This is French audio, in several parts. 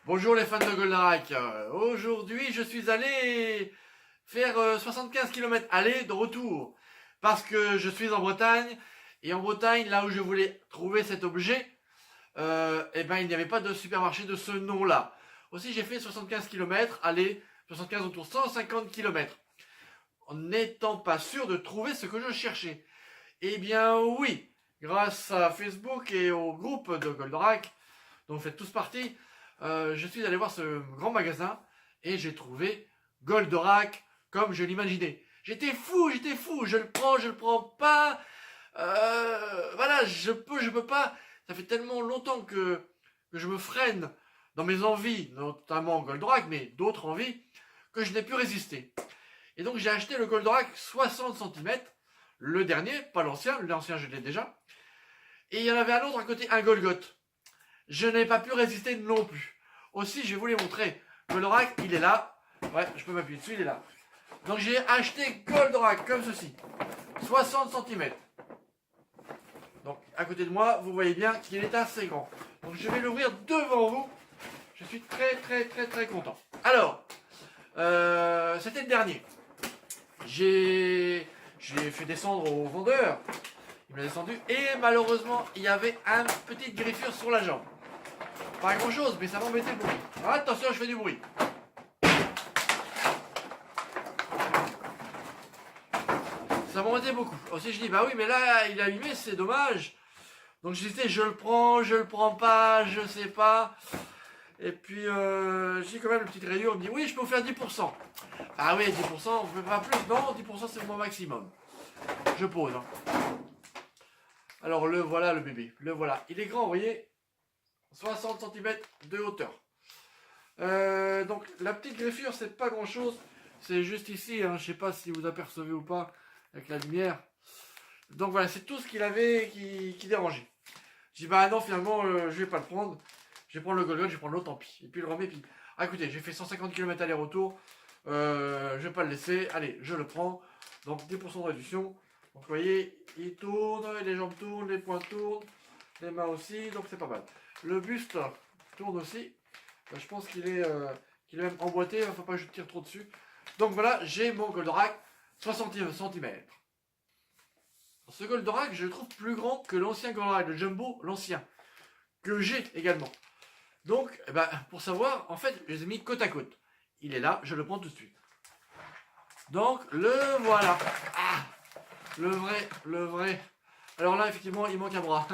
Bonjour les fans de Goldorak. Aujourd'hui je suis allé faire 75 km aller de retour parce que je suis en Bretagne et en Bretagne là où je voulais trouver cet objet il n'y avait pas de supermarché de ce nom là. Aussi j'ai fait 75 km aller, 75 autour 150 km en n'étant pas sûr de trouver ce que je cherchais. Eh bien oui, grâce à Facebook et au groupe de Goldorak dont vous faites tous partie, je suis allé voir ce grand magasin et j'ai trouvé Goldorak comme je l'imaginais. J'étais fou, je le prends pas. Voilà, je peux pas. Ça fait tellement longtemps que je me freine dans mes envies, notamment Goldorak, mais d'autres envies, que je n'ai pu résister. Et donc j'ai acheté le Goldorak 60 cm, le dernier, pas l'ancien je l'ai déjà. Et il y en avait un autre à côté, un Golgoth. Je n'ai pas pu résister non plus. Aussi, je vais vous les montrer. Goldorak, il est là. Ouais, je peux m'appuyer dessus, il est là. Donc j'ai acheté Goldorak comme ceci. 60 cm. Donc à côté de moi, vous voyez bien qu'il est assez grand. Donc je vais l'ouvrir devant vous. Je suis très content. Alors, c'était le dernier. J'ai fait descendre au vendeur. Il m'a descendu et malheureusement, il y avait une petite griffure sur la jambe. Pas grand chose, mais ça m'embêtait beaucoup. Attention, je fais du bruit. Ça m'embêtait beaucoup. Aussi, je dis, bah oui, mais là, il est abîmé, c'est dommage. Donc, je disais, je le prends pas, je sais pas. Et puis, j'ai quand même une petite rayure. Il me dit, oui, je peux vous faire 10%. Ah oui, 10%, on ne peut pas plus. Non, 10%, c'est mon maximum. Je pose. Hein. Alors, le voilà, le bébé. Le voilà. Il est grand, vous voyez. 60 cm de hauteur. Donc la petite greffure, c'est pas grand chose. C'est juste ici, hein, je sais pas si vous apercevez ou pas avec la lumière. Donc voilà, c'est tout ce qu'il avait qui dérangeait. Je dis bah non, finalement je vais pas le prendre. Je vais prendre le Golgoth, je vais prendre l'autre, tant pis. Et puis le remets, puis ah, écoutez, j'ai fait 150 km aller-retour. Je vais pas le laisser. Allez, je le prends. Donc 10% de réduction. Donc vous voyez, il tourne, les jambes tournent, les poings tournent, les mains aussi, donc c'est pas mal. Le buste tourne aussi. Je pense qu'il est même emboîté, il ne faut pas que je tire trop dessus. Donc voilà, j'ai mon Goldorak 60 cm. Ce Goldorak, je le trouve plus grand que l'ancien Goldorak, le Jumbo, l'ancien, que j'ai également. Donc, pour savoir, en fait, je les ai mis côte à côte. Il est là, je le prends tout de suite. Donc, le voilà. Ah, le vrai. Alors là, effectivement, il manque un bras.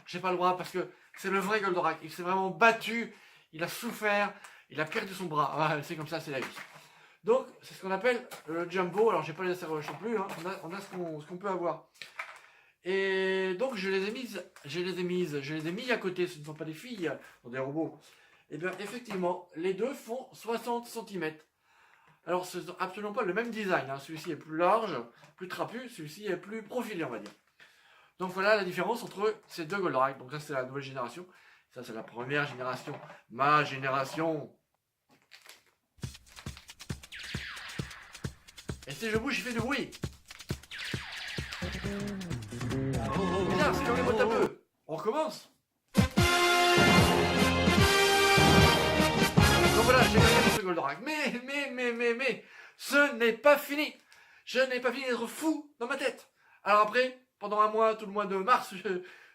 J'ai pas le bras parce que c'est le vrai Goldorak. Il s'est vraiment battu, il a souffert, il a perdu son bras. Ah, c'est comme ça, c'est la vie. Donc, c'est ce qu'on appelle le Jumbo. Alors, j'ai pas les asserroches non plus. Hein. On a ce qu'on peut avoir. Et donc, je les ai mis à côté. Ce ne sont pas des filles, ce sont des robots. Et bien, effectivement, les deux font 60 cm. Alors, ce n'est absolument pas le même design. Hein. Celui-ci est plus large, plus trapu. Celui-ci est plus profilé, on va dire. Donc voilà la différence entre ces deux Goldorak. Donc ça c'est la nouvelle génération. Ça c'est la première génération. Ma génération. Et si je bouge, il fait du bruit. Bizarre, c'est comme les boîtes à peu. On recommence. Donc voilà, j'ai gagné ce Goldorak. Mais, ce n'est pas fini. Je n'ai pas fini d'être fou dans ma tête. Alors après, pendant un mois, tout le mois de mars,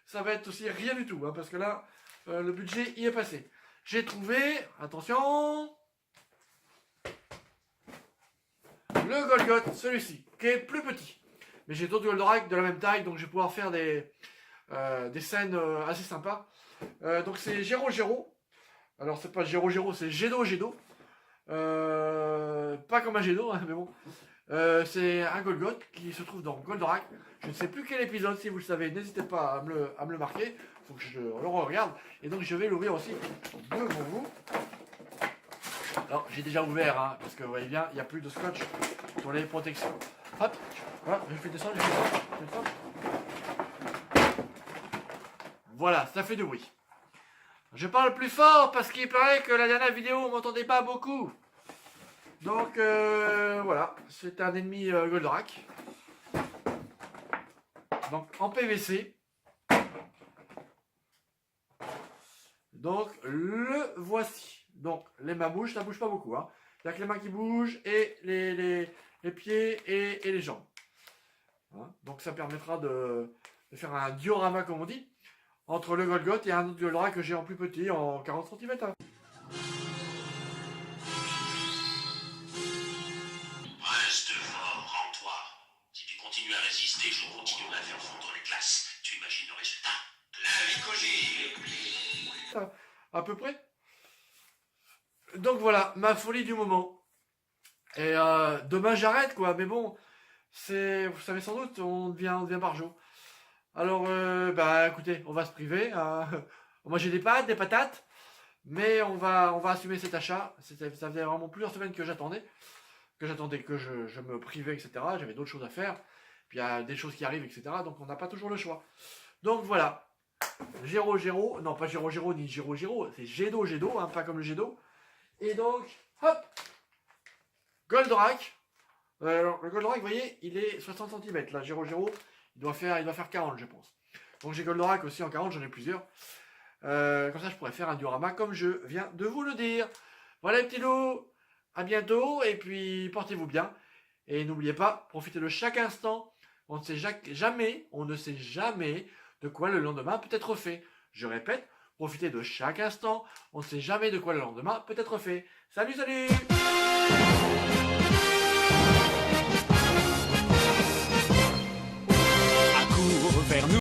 ça va être aussi rien du tout, hein, parce que là, le budget y est passé. J'ai trouvé, attention, le Golgoth, celui-ci, qui est plus petit. Mais j'ai d'autres Goldorak de la même taille, donc je vais pouvoir faire des scènes assez sympas. Donc c'est Gero. Alors c'est pas Gero, c'est Gedo. Pas comme un Gedo, hein, mais bon. C'est un Golgoth qui se trouve dans Goldorak. Je ne sais plus quel épisode, si vous le savez, n'hésitez pas à me le marquer. Il faut que je le regarde. Et donc je vais l'ouvrir aussi devant vous. Alors j'ai déjà ouvert, hein, parce que vous voyez bien, il n'y a plus de scotch sur les protections. Hop, voilà, je fais descendre. Voilà, ça fait du bruit. Je parle plus fort parce qu'il paraît que la dernière vidéo, on m'entendait pas beaucoup. Donc voilà, c'est un ennemi Goldorak. Donc en PVC. Donc le voici. Donc les mains bougent, ça bouge pas beaucoup. Hein. Il n'y a que les mains qui bougent et les pieds et les jambes. Hein. Donc ça permettra de faire un diorama, comme on dit, entre le Golgoth et un autre Goldorak que j'ai en plus petit, en 40 cm. Hein. Reste fort, rends-toi. Si tu continues à résister, je continuerai à faire fondre les glaces. Tu imagines le résultat? La mycologie. À peu près. Donc voilà, ma folie du moment. Et demain j'arrête quoi, mais bon, vous savez sans doute, on devient barjot. Alors, bah écoutez, on va se priver. Moi j'ai des pâtes, des patates, mais on va assumer cet achat. Ça faisait vraiment plusieurs semaines que j'attendais que je me privais, etc. J'avais d'autres choses à faire. Puis il y a des choses qui arrivent, etc. Donc on n'a pas toujours le choix. Donc voilà. Géro, non pas Géro ni Géro, c'est Gédo, hein, pas comme le Gédo. Et donc, hop, Goldorak. Alors, le Goldorak, vous voyez, il est 60 cm. Là, Géro, il doit faire 40, je pense. Donc j'ai Goldorak aussi en 40, j'en ai plusieurs. Comme ça, je pourrais faire un diorama comme je viens de vous le dire. Voilà les petits loups, à bientôt, et puis portez-vous bien. Et n'oubliez pas, profitez de chaque instant. On ne sait jamais de quoi le lendemain peut être fait. Je répète, profitez de chaque instant. On ne sait jamais de quoi le lendemain peut être fait. Salut, salut! Accours vers nous.